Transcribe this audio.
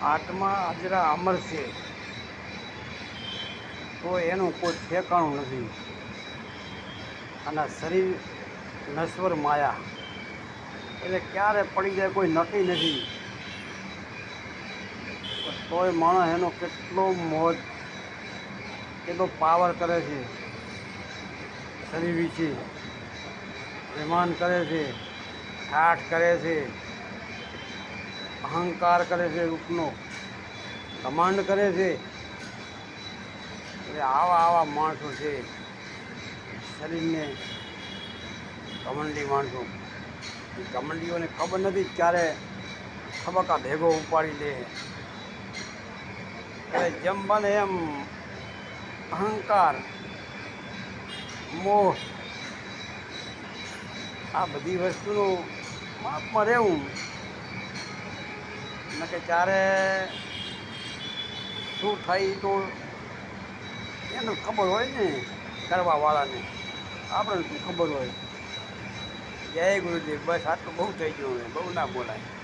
આત્મા હાજરા અમર છે, તો એનું કોઈ ઠેકાણું નથી. અને શરીર નશ્વર માયા, એટલે ક્યારે પડી જાય કોઈ નક્કી નથી. તોય માણસ એનો કેટલો મોજ, કેટલો પાવર કરે છે શરીર વિશે, અભિમાન કરે છે, ઠાઠ કરે છે, અહંકાર કરે છે, રૂપનો ઘમંડ કરે છે. એટલે આવા માણસો છે શરીરને ઘમંડી માણસો. એ ઘમંડીઓને ખબર નથી ક્યારે ખબકા ભેગો ઉપાડી લે. એટલે જેમ બને એમ અહંકાર, મોહ, આ બધી વસ્તુનું માપમાં રહેવું. ન કે ત્યારે શું થાય તો એને ખબર હોય ને, કરવાવાળાને. આપણે શું ખબર હોય. જય ગુરુદેવ. બસ આટલું બહુ થઈ ગયું, હવે બહુ ના બોલાય.